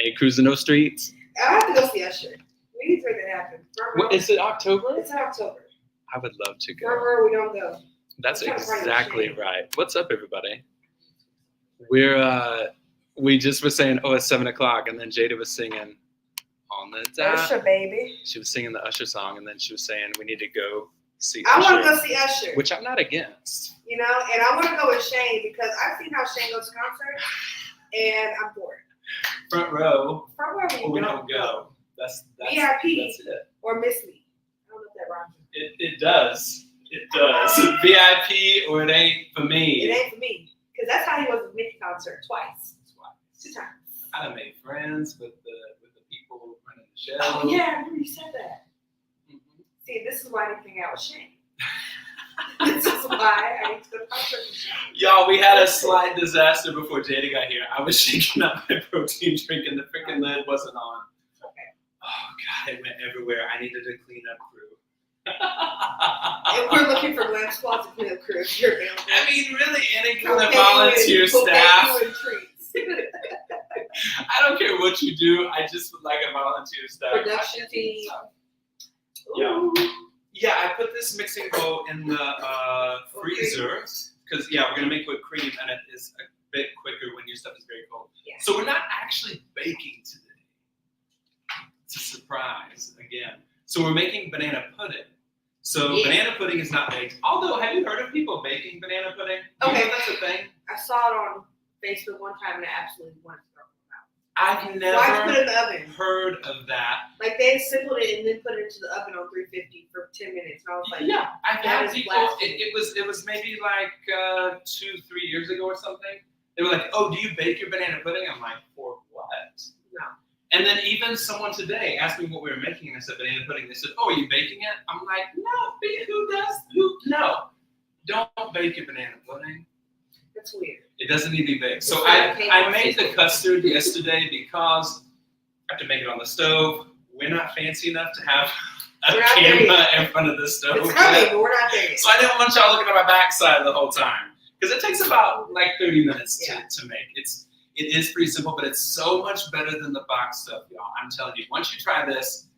ain't cruising those streets. I have to go see Usher. We need to make that happen. What, is it October? It's in October. I would love to go. Wherever we don't go. That's exactly right. What's up, everybody? We just were saying, oh, it's 7:00, and then Jaida was singing on the dot. Usher, baby. She was singing the Usher song, and then she was saying we need to go see I Usher. want to go see Usher. Which I'm not against. You know, and I want to go with Shane because I've seen how Shane goes to concerts, and I'm bored. Front row. Front row, we don't go. That's VIP that's it. or Miss Me. I don't know if that rhymes. It does. It does. VIP or it ain't for me. It ain't for me. Because that's how he was with Mickey concert twice. 2 times. I done made friends with the people running the show. Oh yeah, I remember you said that. Mm-hmm. See, this is why I need to hang out with Shane. This is why I need to go to concert with Shane. Y'all, we had a slight disaster before Jaida got here. I was shaking up my protein drink and the freaking lid wasn't on. Okay. Oh God, it went everywhere. I needed a cleanup crew. And we're looking for Glam Squad to clean up crew if you're available. I mean, really, any kind of volunteer staff. I don't care what you do. I just would like a volunteer staff. Production team. Yeah. Yeah, I put this mixing bowl in the freezer because, we're going to make whipped cream, and it is a bit quicker when your stuff is very cold. Yeah. So we're not actually baking today. It's a surprise, again. So we're making banana pudding. So banana pudding is not baked. Although, have you heard of people baking banana pudding? Okay. You know that's a thing? I saw it on Facebook one time, and I absolutely wanted to throw it out. I've Why put it in the oven? heard of that. Like they assembled it and then put it into the oven on 350 for 10 minutes. And I was like, Yeah, I've had people. blasphemy. It was maybe like 2-3 years ago or something. They were like, "Oh, do you bake your banana pudding?" I'm like, "For what?" No. And then even someone today asked me what we were making, and I said banana pudding. They said, "Oh, are you baking it?" I'm like, "No, who does? No, don't bake your banana pudding. That's weird. It doesn't need to be baked." So I made the custard yesterday because I have to make it on the stove. We're not fancy enough to have a camera in front of the stove. It's coming, but we're not there yet. So I didn't want y'all looking at my backside the whole time. Because it takes about like 30 minutes to make. It is pretty simple, but it's so much better than the box stuff, y'all. I'm telling you, once you try this,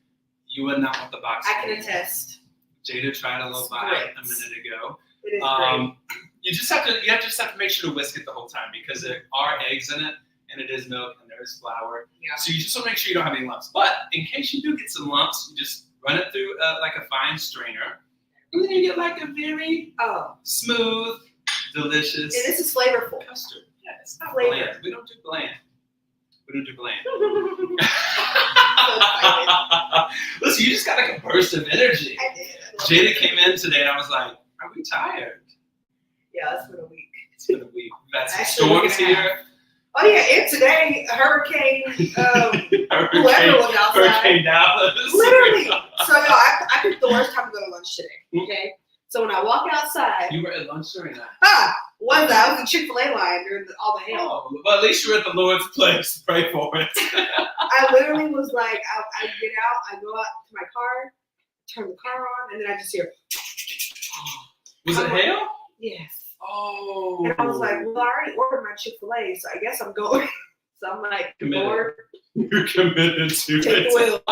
you would not want the box. I can attest. Jaida tried a little bite a minute ago. It is great. You just have to make sure to whisk it the whole time because there are eggs in it, and it is milk, and there is flour. Yeah. So So you just want to make sure you don't have any lumps. But in case you do get some lumps, you just run it through like a fine strainer, and then you get like a very smooth, delicious. And this is flavorful. Custard. Yeah, it's not Flavor. bland. We don't do bland. Listen, you just got like a burst of energy. I did. Jaida came in today, and I was like, "Are we tired?" Yeah, it's been a week. It's been a week. We've had some Actually, storms here. Oh yeah, and today a hurricane. Whoever was outside. Hurricane Dallas. Literally. So y'all, I picked the worst time to go to lunch today. Okay. So when I walk outside, You were at lunch during that. I was in Chick-fil-A line during all the hail. Oh, well, at least you were at the Lord's place. Pray for it. I literally was like, I get out, I go out to my car, turn the car on, and then I just hear. Was it hail? Yes. Oh. And I was like, well, I already ordered my Chick-fil-A, so I guess I'm going. So I'm like, Committed. Lord, You're committed to take it. the wheel.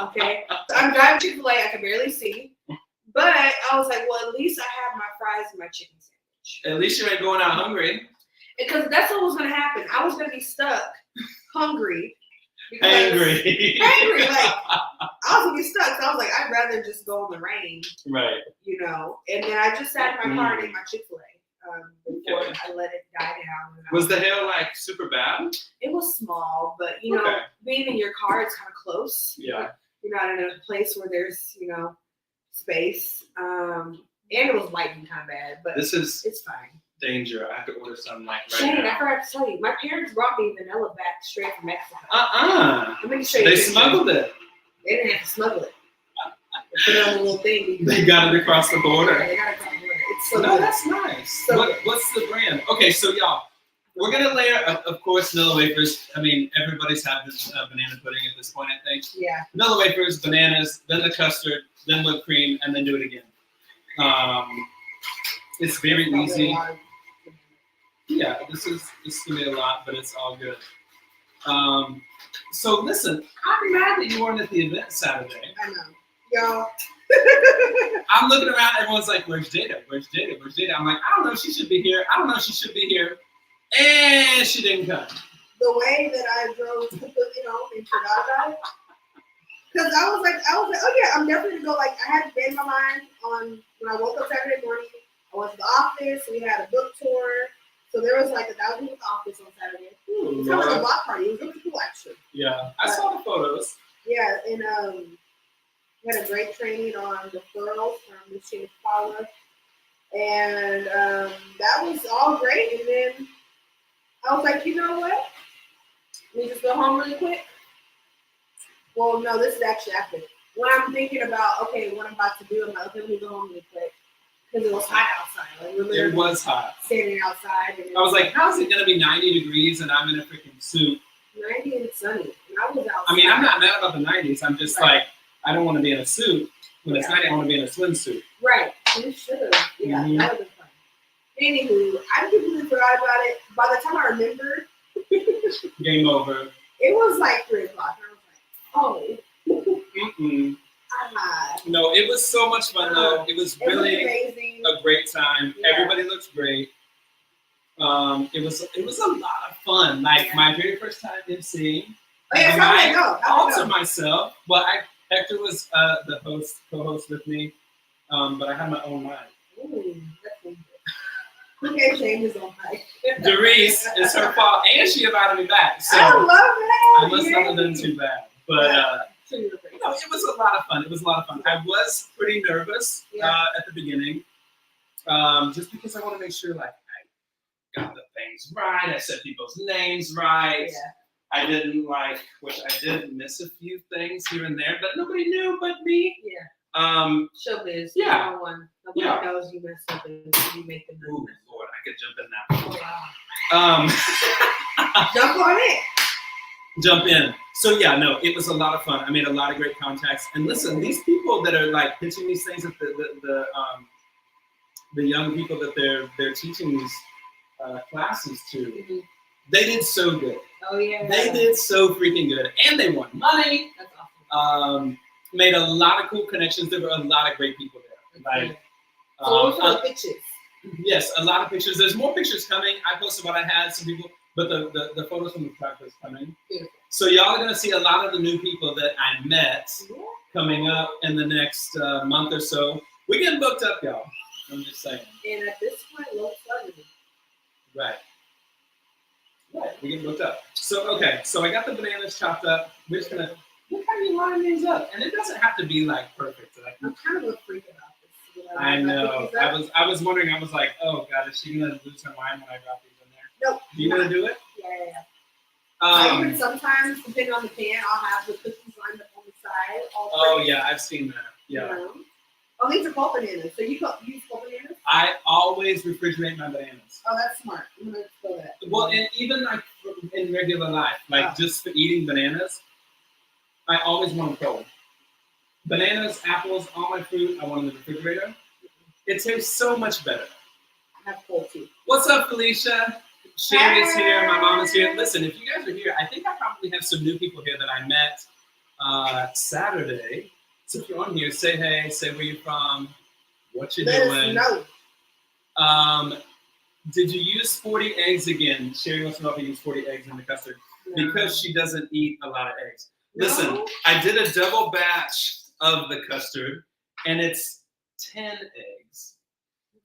Okay. So I'm driving Chick-fil-A, I can barely see. But I was like, well, at least I have my fries and my chicken sandwich. At least you ain't going out hungry. Because that's what was going to happen. I was going to be stuck, hungry. Angry. Angry. Like, I was going to be stuck. So I was like, I'd rather just go in the rain. Right. You know. And then I just sat in my car and ate my Chick-fil-A before I let it die down. Was the hail like super bad? It was small, but, you know, being in your car, it's kind of close. Yeah. You're not in a place where there's, you know, space. And it was lightning kind of bad, but it's fine. Danger. I have to order some like right Shane, now. I forgot to tell you, my parents brought me vanilla back straight from Mexico. Let me show you. They smuggled it. They didn't have to smuggle it. They put it on a little thing. They got it across the border. Yeah, they got it across the border. It's so No, good. that's nice. So What's the brand? Okay, so y'all, we're gonna layer, of course, vanilla wafers. I mean, everybody's had this banana pudding at this point, I think. Yeah. Vanilla wafers, bananas, then the custard, then whipped cream, and then do it again. It's very easy. Yeah, this is gonna be a lot, but it's all good. So listen, I'm mad that you weren't at the event Saturday. I know, y'all. I'm looking around. Everyone's like, "Where's Jaida? Where's Jaida? Where's Jaida?" I'm like, "I don't know. She should be here. I don't know. She should be here." And she didn't come. The way that I drove completely home and forgot about it. Because I was like, oh yeah, I'm definitely gonna go. Like, I had made my mind on when I woke up Saturday morning. I went to the office. We had a book tour. So there was like 1,000 people in the office on Saturday. It was kind of like a block party. It was really cool, actually. Yeah, I saw the photos. Yeah, and we had a great training on referrals from Miss Shane Paula. And that was all great. And then I was like, you know what? Let me just go home really quick. Well, no, this is actually after. When I'm thinking about, okay, what I'm about to do, I'm like, okay, let me go home really quick. Because it was hot outside. Like, it was hot. Standing outside. And I was like, how is it going to be 90 degrees and I'm in a freaking suit? 90 and sunny. And I was outside. I mean, I'm not mad about the 90s. I'm just like, I don't want to be in a suit. When it's 90, I want to be in a swimsuit. Right. You should have. Yeah, that would have been fun. Anywho, I completely forgot about it. By the time I remembered, game over. It was like 3 o'clock. And I was like, oh. No, it was so much fun though. It was really a great time. Yeah. Everybody looks great. It was a lot of fun. Like my very first time emceeing. Oh, yeah, also myself. Well, Hector was the co-host with me, but I had my own mic. Ooh, that's Who gave Shane his own mic? Doris, it's her fault, and she invited me back. So I love that. I must not have done too bad, but it was a lot of fun. It was a lot of fun. I was pretty nervous at the beginning, just because I want to make sure like I got the things right. I said people's names right. Yeah. I didn't which I did miss a few things here and there, but nobody knew but me. Yeah. Showbiz. Yeah. Nobody knows you messed up and you make them know. Ooh, Lord, I could jump in now. Oh, wow. Jump on it. Jump in. So yeah, no, it was a lot of fun. I made a lot of great contacts. And listen, these people that are like pitching these things at the young people that they're teaching these classes to, they did so good. Oh yeah. They did so freaking good, and they won money. That's awesome. Made a lot of cool connections. There were a lot of great people there. Like, so those are pictures. Yes, a lot of pictures. There's more pictures coming. I posted what I had. Some people, but the photos from the track is coming. Beautiful. So y'all are gonna see a lot of the new people that I met coming up in the next month or so. We're getting booked up, y'all. I'm just saying. And at this point, low flooded. Right. Right. We're getting booked up. So okay. So I got the bananas chopped up. We're just gonna. Look how you line these up, and it doesn't have to be like perfect. I'm kind of a freak about this. I know. I was wondering. I was like, oh God, is she gonna lose her mind when I drop these in there? Nope. You gonna do it? Yeah. Even sometimes, depending on the pan, I'll have the cookies lined up on the side. Oh yeah, I've seen that. Yeah. You know? Oh, these are pulp bananas. So you use pulp bananas? I always refrigerate my bananas. Oh, that's smart. I'm gonna go that. Well, and even like in regular life, like just for eating bananas. I always want them cold. Bananas, apples, all my fruit, I want in the refrigerator. It tastes so much better. I have cold too. What's up, Felicia? Sherry's here. My mom is here. Listen, if you guys are here, I think I probably have some new people here that I met Saturday. So if you're on here, say hey, say where you're from, what you're doing. Let us know. Did you use 40 eggs again? Sherry wants to know if you use 40 eggs in the custard. No. Because she doesn't eat a lot of eggs. Listen, I did a double batch of the custard, and it's 10 eggs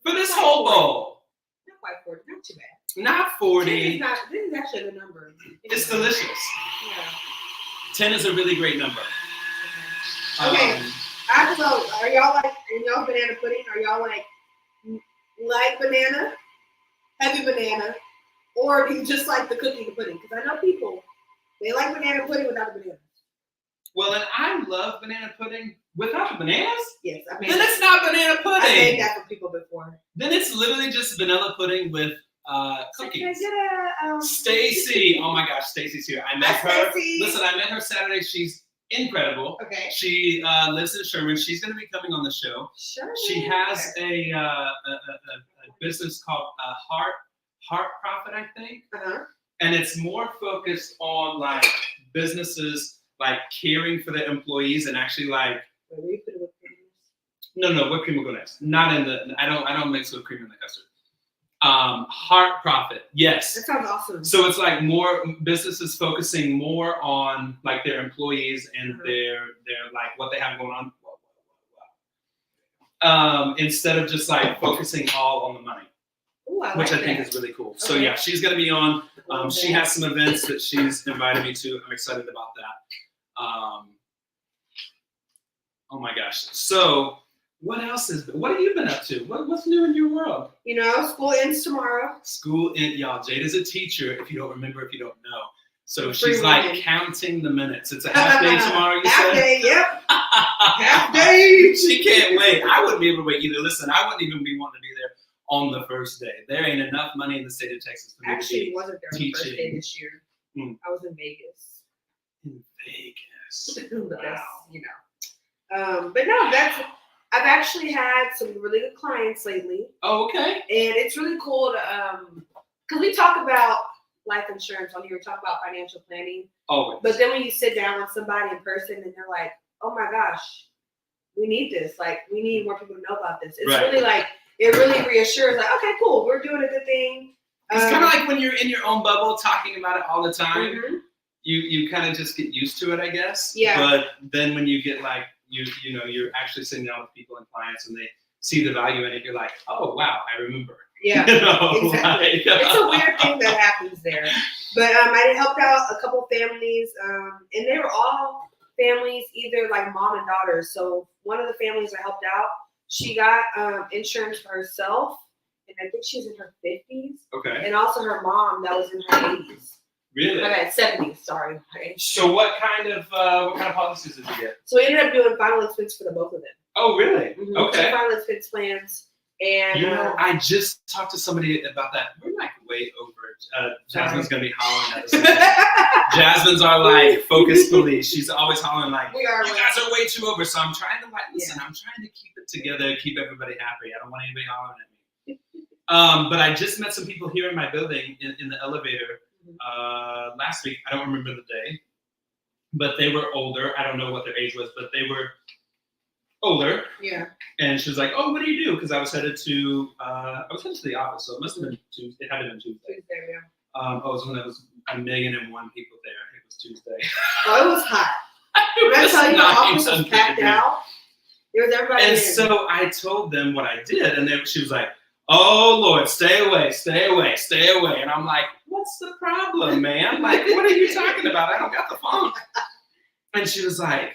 for this whole bowl. Not quite 40, not too bad. Not 40. This is actually the number. It's delicious. Yeah. 10 is a really great number. Okay, I have to know, are y'all like, in y'all banana pudding, are y'all like banana, heavy banana, or do you just like the cookie and the pudding? Because I know people, they like banana pudding without the banana. Well, and I love banana pudding without the bananas. Yes, then it's not banana pudding. I made that for people before. Then it's literally just vanilla pudding with cookies. Can I get Stacy, oh my gosh, Stacy's here. I met her. Stacey. Listen, I met her Saturday. She's incredible. Okay. She lives in Sherman. She's going to be coming on the show. Sure. She has a business called Heart Profit, I think. Uh-huh. And it's more focused on like businesses like caring for their employees and actually like. Where you put it with cream? No, whipped cream will go next. Not in the. I don't mix whipped cream in the custard. Heart profit, yes. That sounds awesome. So it's like more businesses focusing more on like their employees and their like what they have going on. Instead of just like focusing all on the money. Ooh, which like I think that. is really cool. Okay. So yeah, she's gonna be on. She has some events that she's invited me to. I'm excited about that. Oh my gosh. So what else what have you been up to? What's new in your world? You know, school ends tomorrow. Y'all. Jada's a teacher. If you don't remember, if you don't know. So Free she's like woman. counting the minutes. It's a half day tomorrow. You Half said? day, yep. Half day. She can't wait. I wouldn't be able to wait either. Listen, I wouldn't even be wanting to be there on the first day. There ain't enough money in the state of Texas for me Actually, to be wasn't there on the first teaching. day this year. I was in Vegas. In Vegas. But that's, Wow. you know. But no, I've actually had some really good clients lately. Oh, okay. And it's really cool to, because we talk about life insurance on here, we talk about financial planning. Always. But then when you sit down with somebody in person and they're like, oh my gosh, we need this. Like, we need more people to know about this. It's Right. really like, it really reassures, like, okay, cool, we're doing a good thing. It's kind of like when you're in your own bubble talking about it all the time. Mm-hmm. You kind of just get used to it, I guess. Yeah. But then when you get like, you know, you're actually sitting down with people and clients and they see the value in it, you're like, oh, wow, I remember. Yeah, You know, exactly. like, It's a weird thing that happens there. But I helped out a couple families, and they were all families, either like mom and daughters. So one of the families I helped out, she got insurance for herself, and I think she's in her 50s. Okay. And also her mom that was in her 80s. Really? Okay, 70s, sorry. So what kind of policies did you get? So we ended up doing final expense for the both of them. Oh, really? Mm-hmm. Okay. 2 final expense plans. And You know, I just talked to somebody about that. We're like way over it. Jasmine's going to be hollering at us. Jasmine's our like focus police. She's always hollering like, we are you guys are way too over. So I'm trying to like, listen, I'm trying to keep it together, keep everybody happy. I don't want anybody hollering at me. But I just met some people here in my building in the elevator last week. I don't remember the day, but they were older. I don't know what their age was, but they were older. Yeah. And she was like, "Oh, what do you do?" Because I was headed to the office, so it must have been Tuesday. It had to have been Tuesday. Tuesday, yeah. It was when there was 1,000,001 people there. It was Tuesday. Oh, it was hot. When I tell you the office was packed out, there was everybody And in. so I told them what I did, and she was like, "Oh Lord, stay away, stay away, stay away." And I'm like, "What's the problem, man? Like, what are you talking about? I don't got the phone." And she was like,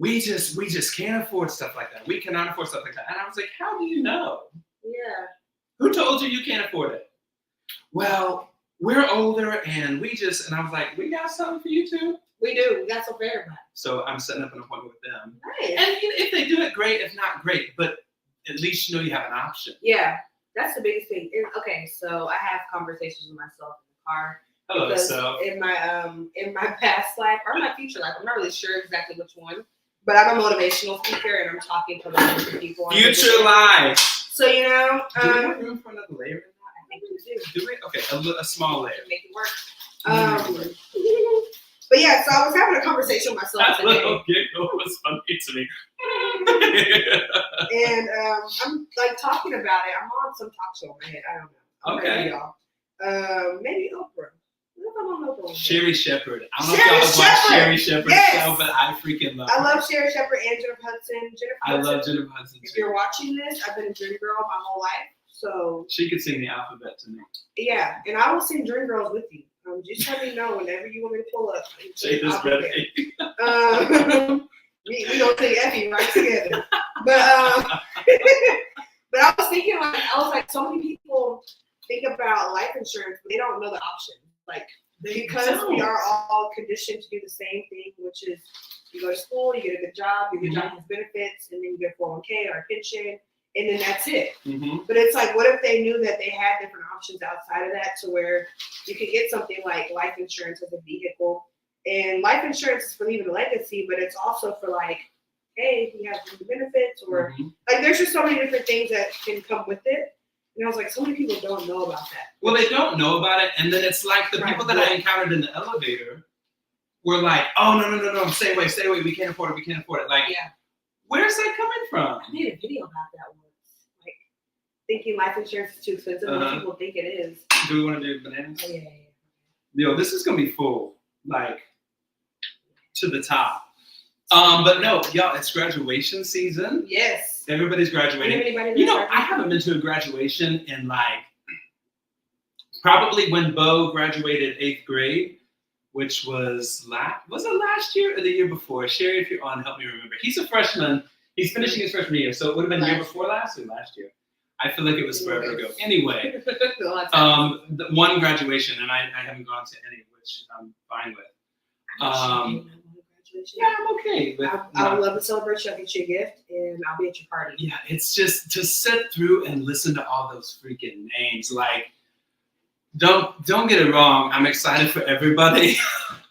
we just can't afford stuff like that. We cannot afford stuff like that. And I was like, how do you know? Yeah. Who told you you can't afford it? Well, we're older and and I was like, we got something for you too? We do. We got something for everybody. So I'm setting up an appointment with them. Nice. And if they do it, great. If not, great. But at least you know you have an option. Yeah. That's the biggest thing. Okay, so I have conversations with myself in the car. Hello, because so. in my past life or my future life, I'm not really sure exactly which one. But I'm a motivational speaker, and I'm talking to lots of people. Future life. So, you know. Do we have room for another layer in that? I think we do. Do we? Okay, a small layer. Make it work. But yeah, so I was having a conversation with myself That today. little giggle was funny to me. And I'm like talking about it. I'm on some talk show in my head. I don't know. I'm ready, y'all. Maybe Oprah. What if I'm on Oprah? Sherry Shepherd. I don't know if y'all watch Sherry Shepherd's show, but I freaking love her. I love Sherry Shepherd and Jennifer Hudson. I love Jennifer Hudson If too. you're watching this, I've been a Dream Girl my whole life. So She could sing the alphabet to me. yeah, and I will sing Dream Girls with you. Just let me know whenever you want me to pull up. Jada's ready. We don't sing Effie right together. But but I was thinking so many people think about life insurance, but they don't know the options. Like because we are all conditioned to do the same thing, which is you go to school, you get a good job, your good job has benefits, and then you get 401k or a pension, and then that's it. Mm-hmm. But it's like, what if they knew that they had different options outside of that to where you could get something like life insurance as a vehicle. And life insurance is for leaving a legacy, but it's also for like, hey, you have the benefits or like there's just so many different things that can come with it. And I was like, so many people don't know about that. Well, they don't know about it. And then it's like the people that I encountered in the elevator were like, oh, no, stay away, we can't afford it. Like, where's that coming from? I made a video about that once. Like, thinking life insurance is too expensive. Most people think it is. Do we want to do bananas? Oh, yeah. Yo, this is going to be full, like, to the top. But no, y'all, it's graduation season. Yes. Everybody's graduating. I haven't been to a graduation in, like, probably when Bo graduated 8th grade, which was last year or the year before? Sherry, if you're on, help me remember. He's a freshman. He's finishing his freshman year, so it would have been the year before last or last year. I feel like it was forever ago. Anyway, the one graduation, and I haven't gone to any, which I'm fine with. Yeah, I'm okay. I would love to celebrate you. I'll get you a gift, and I'll be at your party. Yeah, it's just to sit through and listen to all those freaking names. Like, don't get it wrong. I'm excited for everybody.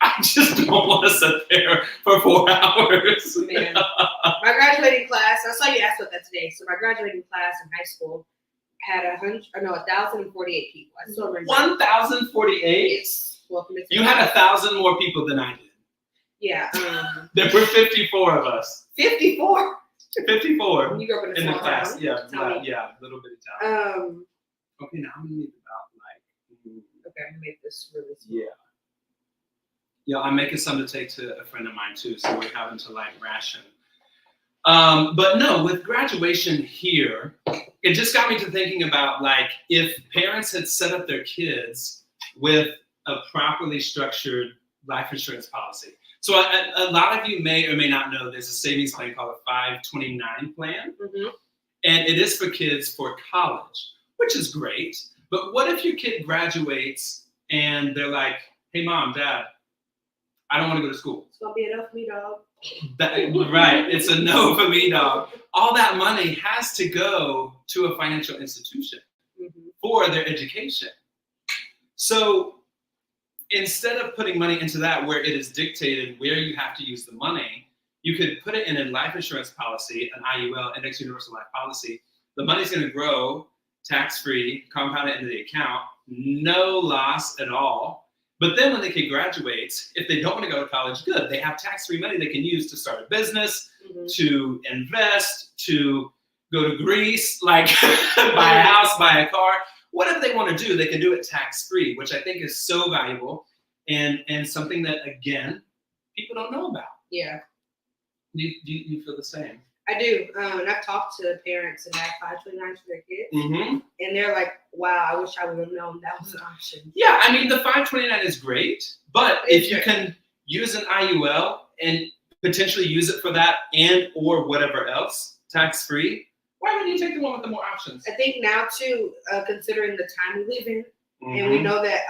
I just don't want to sit there for 4 hours. Man, my graduating class. I saw you asked about that today. So my graduating class in high school had 1,048 people. I still remember. 1,048. Yes. Welcome to. You had 1,000 more people than I did. Yeah. There were 54 of us. 54. 54. You grew up in a small class. town. Yeah, little bitty town. Okay, now I'm gonna need about like. Okay, I'm gonna make this really small. Yeah, I'm making some to take to a friend of mine too, so we're having to like ration. But no, with graduation here, it just got me to thinking about like if parents had set up their kids with a properly structured life insurance policy. So a lot of you may or may not know there's a savings plan called a 529 plan. Mm-hmm. And it is for kids for college, which is great. But what if your kid graduates and they're like, hey, mom, dad, I don't want to go to school. It's going to be a no for me, dog. Right. It's a no for me, dog. All that money has to go to a financial institution for their education. So instead of putting money into that where it is dictated where you have to use the money, you could put it in a life insurance policy, an IUL, Index Universal Life Policy. The money's going to grow tax-free, compounded into the account, no loss at all. But then when the kid graduates, if they don't want to go to college, good. They have tax-free money they can use to start a business, to invest, to go to Greece, like buy a house, buy a car. Whatever they want to do, they can do it tax-free, which I think is so valuable and something that, again, people don't know about. Yeah. Do you feel the same? I do. And I've talked to parents that have 529s for their kids, and they're like, wow, I wish I would have known that was an option. Yeah, I mean, the 529 is great, but if you can use an IUL and potentially use it for that and or whatever else, tax-free, why wouldn't you take the one with the more options? I think now, too, considering the time we live in, and we know that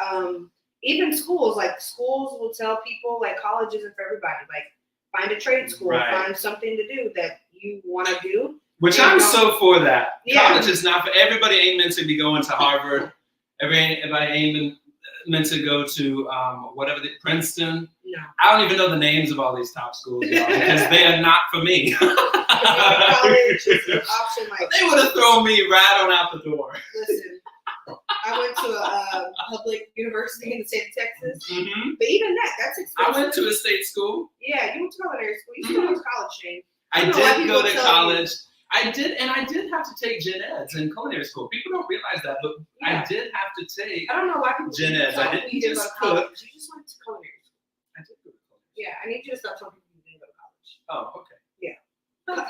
even schools will tell people, like, college isn't for everybody. Like, find a trade school, find something to do that you want to do. Which I'm so for that. Yeah. College is not for everybody. Ain't meant to be going to Harvard. Everybody ain't meant to go to Princeton. No. I don't even know the names of all these top schools, y'all, because they are not for me. College is an option. Like, they would have thrown me right on out the door. Listen, I went to a public university in the state of Texas, but even that's expensive. I went to a state school. Yeah, you went to culinary school. You still went to college, Shane. I did go to college. I did have to take gen eds in culinary school. People don't realize that, but I did have to take. I don't know why people gen eds. I didn't just cook. You just went to culinary school. I did go to college. Yeah, I need you to stop telling people you didn't go to college. Oh, okay. Yeah.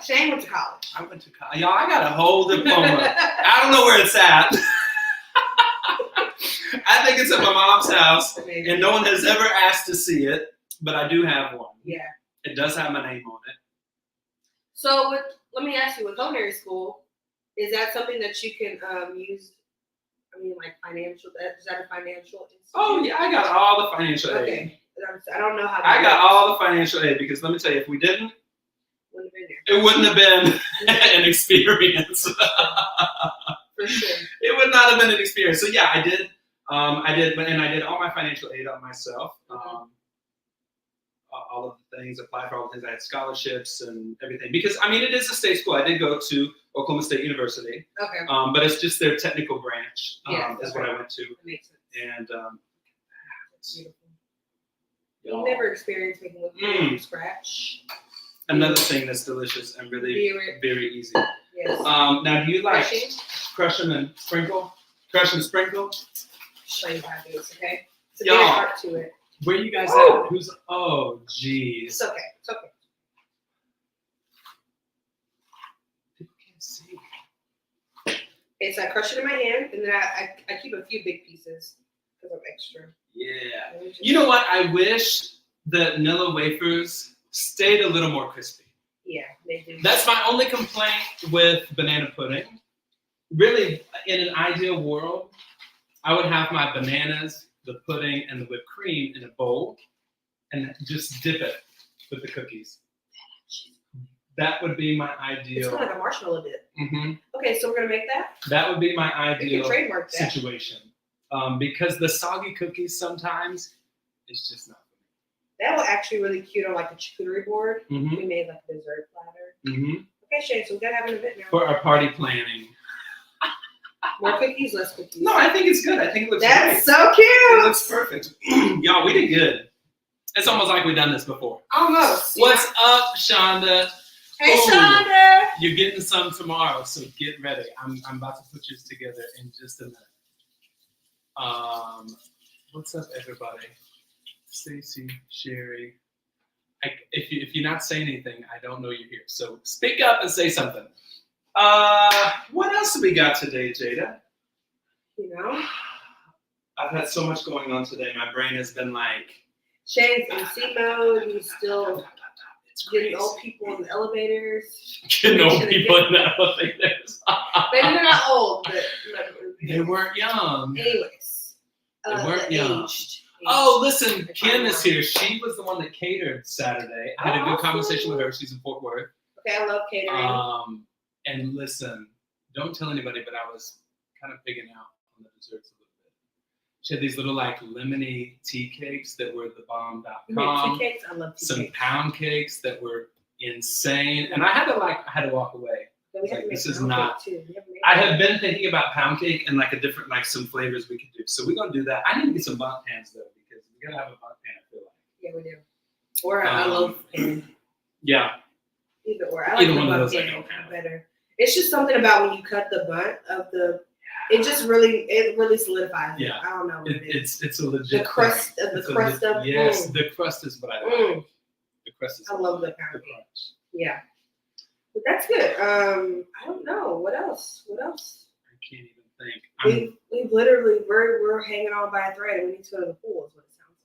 Shane went to college. I went to college. Y'all, I got a whole diploma. I don't know where it's at. I think it's at my mom's house, and no one has ever asked to see it, but I do have one. Yeah. It does have my name on it. So let me ask you, with culinary school, is that something that you can use? I mean, like financial. Is that a financial institution? Oh yeah, I got all the financial aid. Okay, I don't know how. I got all the financial aid because let me tell you, if we didn't, wouldn't have been there. It wouldn't have been an experience. For sure. It would not have been an experience. So yeah, I did, and I did all my financial aid on myself. All of the things, applied for all the things. I had scholarships and everything because I mean it is a state school. I did go to Oklahoma State University. Okay. But it's just their technical branch is what I went to. That makes sense. And beautiful. You've never experienced making whipped cream from scratch. Another thing that's delicious and really very easy. Yes. Now, do you like crush them and sprinkle? Crush and sprinkle? Show you how to do this, okay? It's a Y'all, bit art to it. Where you guys at? Who's? Oh, geez. It's okay. It's okay. People can't see. Okay, so I crush it in my hand, and then I keep a few big pieces because I'm extra. Yeah. You know what? I wish the Nilla wafers stayed a little more crispy. Yeah, they do. That's my only complaint with banana pudding. Really, in an ideal world, I would have my bananas, the pudding, and the whipped cream in a bowl and just dip it with the cookies. That would be my ideal. It's kind of like a marshmallow dip. Mm-hmm. Okay, so we're going to make that? That would be my ideal we can trademark that. situation. Because the soggy cookies sometimes, it's just not. That was actually really cute on like a charcuterie board. Mm-hmm. We made like a dessert platter. Mm-hmm. Okay, Shane, so we got to have an event now. For our party planning. More cookies, less cookies. No, I think it's good. I think it looks great. That's so cute. It looks perfect. Y'all, we did good. It's almost like we've done this before. Almost. What's up, Shonda? Hey, Shonda. You're getting some tomorrow, so get ready. I'm about to put yours together in just a minute. What's up, everybody? Stacy, Sherry. If you're not saying anything, I don't know you're here. So speak up and say something. What else have we got today, Jaida? You know? I've had so much going on today. My brain has been like... Shane's in C mode. He's still getting old people in the elevators. Getting old people in the elevators. Maybe they're not old, but... They weren't young. Anyways. They weren't young. Aged. Oh, listen, Kim is here. She was the one that catered Saturday. I had a good conversation with her. She's in Fort Worth. Okay, I love catering. And listen, don't tell anybody, but I was kind of pigging out on the desserts a little bit. She had these little like lemony tea cakes that were the bomb.com. Tea cakes? I love tea some cakes. Pound cakes that were insane. And I had to walk away. Like, this is not. I have been thinking about pound cake and like a different, like some flavors we could do. So we're gonna do that. I need to get some bundt pans though because we gotta have a bundt pan. I feel like. Yeah, we do. Or a loaf pan. Yeah. Either or. I like the bundt pan better. It's just something about when you cut the bunt of the. It just really solidifies. Yeah. It. I don't know. What it's a legit. The crust thing. of the crust of. Yes, the crust is what I like. The crust is. I love the pound cake. Yeah. But that's good. I don't know. What else? I can't even think. We're hanging on by a thread and we need to go to the pool is what it sounds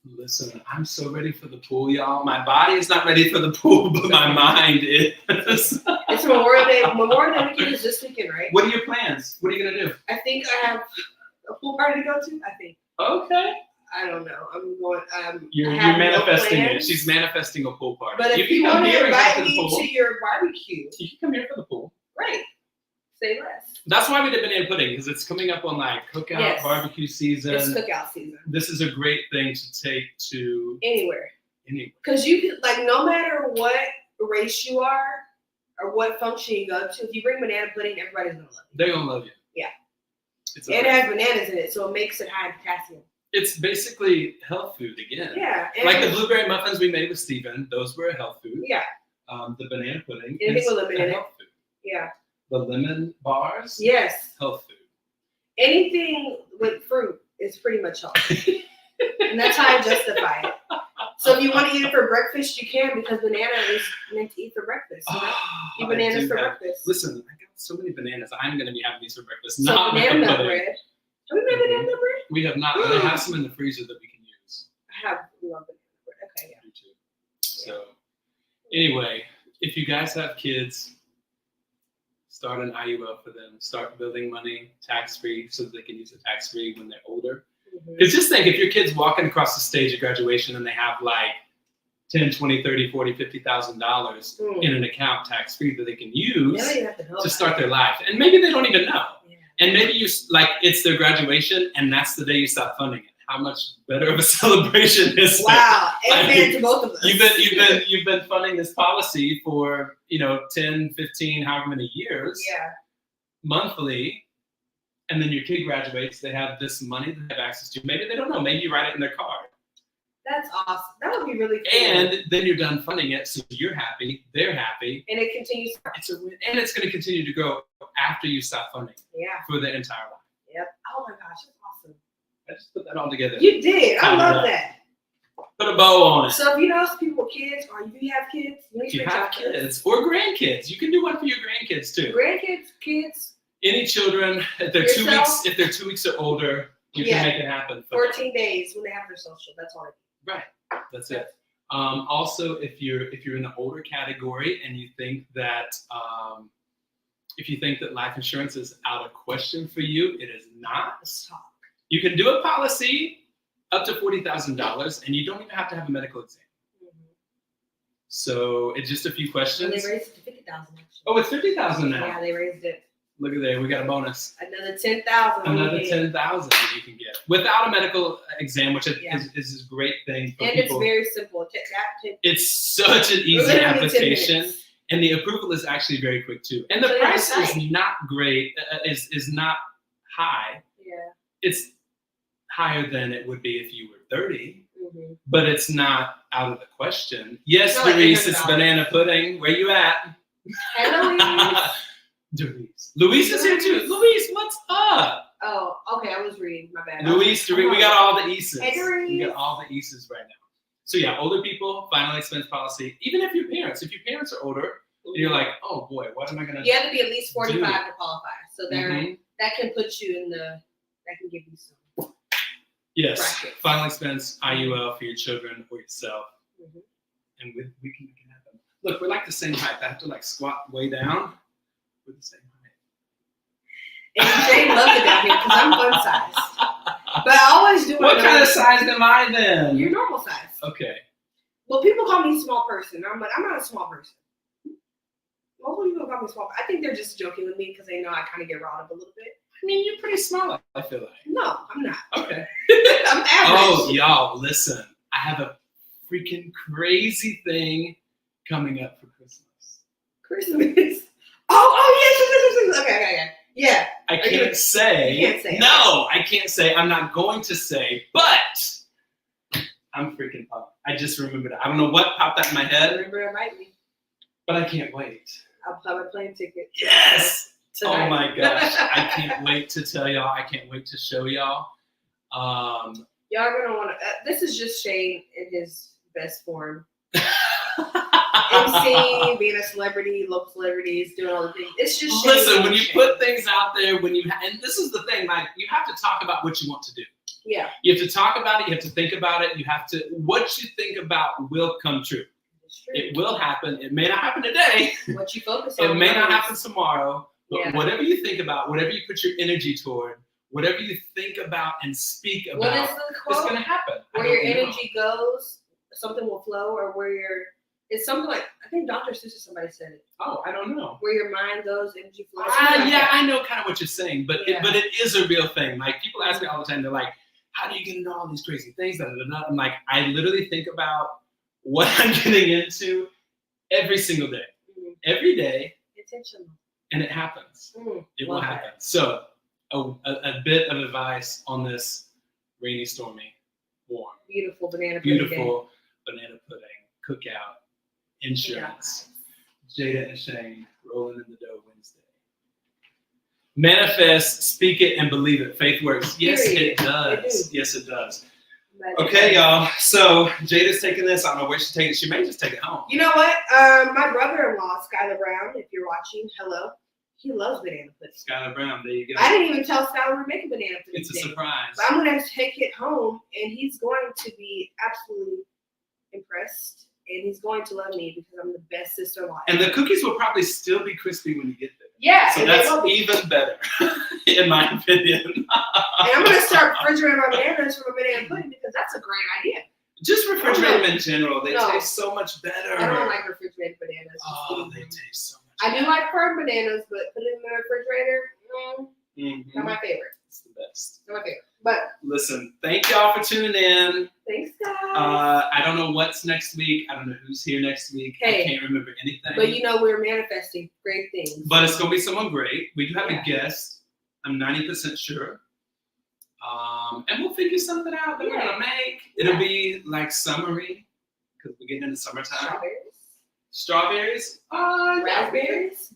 like. Listen, I'm so ready for the pool, y'all. My body is not ready for the pool, but my mind is. It's Memorial Day. Memorial Day weekend is this weekend, right? What are your plans? What are you gonna do? I think I have a pool party to go to, I think. Okay. I don't know. I'm going. You're manifesting it. She's manifesting a pool party. But if you want to invite me to your barbecue, you can come here for the pool. Right. Say less. That's why we did banana pudding because it's coming up on like cookout barbecue season. It's cookout season. This is a great thing to take to anywhere. Because you can like no matter what race you are or what function you go to, if you bring banana pudding, everybody's gonna love you. They're gonna love you. Yeah. And it has bananas in it, so it makes it high in potassium. It's basically health food again. Yeah. Like the blueberry muffins we made with Steven, those were a health food. Yeah. The banana pudding. Anything with lemon in it. Health food. Yeah. The lemon bars. Yes. Health food. Anything with fruit is pretty much healthy. And that's how I justify it. So if you want to eat it for breakfast, you can because banana is meant to eat for breakfast. You know? Eat bananas for breakfast. Listen, I got so many bananas. I'm going to be having these for breakfast. So not banana nut bread. Have we made banana nut bread? We have not, but I have some in the freezer that we can use. I have love banana bread. Okay, yeah. I do too. So, anyway, if you guys have kids, start an IUL for them. Start building money tax-free so that they can use it tax-free when they're older. Because just think, if your kid's walking across the stage at graduation and they have like $10, $20, $30, $40, $50,000 in an account tax-free that they can use to start their life. And maybe they don't even know. Yeah. And maybe it's their graduation and that's the day you stop funding it. How much better of a celebration is that? Wow. Amen to both of us. You've been funding this policy for 10, 15, however many years. Yeah. Monthly. And then your kid graduates, they have this money they have access to. Maybe they don't know. Maybe you write it in their card. That's awesome. That would be really cool. And then you're done funding it, so you're happy, they're happy. And it continues. It's a win. And it's going to continue to grow after you stop funding for the entire life. Yep. Oh my gosh, that's awesome. I just put that all together. You did. I love that. Put a bow on it. So if you know people with kids, or you have kids, if you have kids or grandkids, you can do one for your grandkids too. Grandkids, kids. Any children, if they're 2 weeks, if they're 2 weeks or older, you can make it happen. 14 days when they have their social. That's all. Right. That's it. Also, if you're in the older category and you think that life insurance is out of question for you, it is not. You can do a policy up to $40,000, and you don't even have to have a medical exam. Mm-hmm. So it's just a few questions. And they raised it to $50,000. Oh, it's $50,000 now. Yeah, they raised it. Look at there, we got a bonus. Another $10,000. Another $10,000 you can get without a medical exam, which is a great thing for and people. And it's very simple. It's such an easy application, and the approval is actually very quick too. And the price is not great. Is not high. Yeah. It's higher than it would be if you were 30, but it's not out of the question. Yes, Doris, it's banana pudding. Where you at? Hello, Doris. Luis is here too. Luis, what's up? Oh, okay. I was reading. My bad. Luis, we got all the Eases. Hey, Doris. We got all the Eases right now. So yeah, older people, final expense policy. Even if your parents are older, and you're like, oh boy, what am I gonna? You have to be at least 45 to qualify. So that can put you in that can give you some. Yes, brackets. Final expense IUL for your children or yourself, and we can make it happen. Look, we're like the same height. I have to squat way down. We're the same height. And Shane loves it down here because I'm fun size. But I always do. What kind of size am I then? You're normal size. Okay. Well, people call me small person. I'm not a small person. Most people call me small. I think they're just joking with me because they know I kind of get riled up a little bit. I mean, you're pretty small, I feel like. No, I'm not. Okay. I'm average. Oh, y'all, listen. I have a freaking crazy thing coming up for Christmas. Christmas? Oh, yes. Okay. Yeah. I can't say. You can't say. No, I can't say. I'm not going to say, but I'm freaking pumped. I just remembered it. I don't know what popped out in my head. Remember, it might be. But I can't wait. I'll buy my plane ticket. Yes. Tonight. Oh my gosh. I can't wait to tell y'all. I can't wait to show y'all. Y'all are gonna want to. This is just Shane in his best form. MC, being a celebrity, local celebrities, doing all the things. It's just Shane. Listen, when you put things out there, and this is the thing, you have to talk about what you want to do. Yeah. You have to talk about it. You have to think about it. What you think about will come true. It will happen. It may not happen today. What you focus on. It may not happen tomorrow. But whatever you think about, whatever you put your energy toward, whatever you think about and speak about, what is the quote? It's going to happen. Where your energy goes, something will flow, or it's something like, I think Dr. Seuss or somebody said it. Oh, I don't know. Where your mind goes, energy flows. I know kind of what you're saying, but it is a real thing. Like, people ask me all the time, they're like, how do you get into all these crazy things? I'm like, I literally think about what I'm getting into every single day. Every day. Intentional. And it happens. It will happen. So, a bit of advice on this rainy, stormy, warm, beautiful banana pudding cookout, insurance. Jaida and Shane, Rollin in the Dough Wednesday. Manifest, speak it, and believe it. Faith works. Yes, it does. Yes, it does. Okay, y'all. So Jada's taking this. I don't know where she's taking it. She may just take it home. You know what? My brother-in-law, Skylar Brown, if you're watching, hello. He loves banana pudding. Skylar Brown, there you go. I didn't even tell Skylar we're making banana pudding. It's a surprise. But I'm going to take it home, and he's going to be absolutely impressed, and he's going to love me because I'm the best sister-in-law. And the cookies will probably still be crispy when you get there. Yeah. So that's even better, in my opinion. And I'm going to start refrigerating my bananas for a banana pudding because that's a great idea. Just refrigerate them in general. They taste so much better. I don't like refrigerated bananas. Oh, they taste so much better. I do like firm bananas, but put it in the refrigerator, not my favorite. It's the best. Not my favorite. But listen, thank y'all for tuning in. Thanks, guys. I don't know what's next week. I don't know who's here next week. I can't remember anything. But you know we're manifesting great things. But it's going to be someone great. We do have a guest. I'm 90% sure. And we'll figure something out that we're gonna make. It'll be like summery because we're getting into summertime. Strawberries. Raspberries.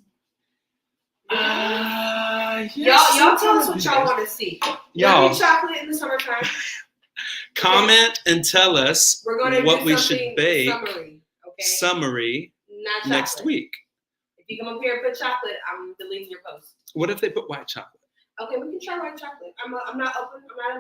Yes, Y'all tell us what y'all want to see. Y'all chocolate in the summertime. comment and tell us We're gonna what do we should bake. Summary. Not Not next chocolate. week. If you come up here and put chocolate, I'm deleting your post. What if they put white chocolate? Okay, we can try white chocolate. I'm not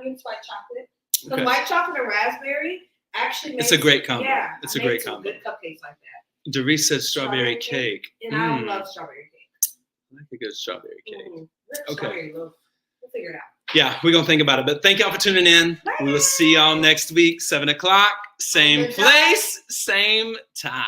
against white chocolate. Because Okay. white chocolate and raspberry actually makes It's a great combo. Yeah, It's I a great made some combo. good cupcakes like that. Doris said strawberry cake. And I love strawberry cake. I like a good strawberry cake. Mm-hmm. Okay. Strawberry loaf. We'll figure it out. Yeah, we're going to think about it. But thank y'all for tuning in. Bye. We will see y'all next week, 7 o'clock. Same Good job. place, same time.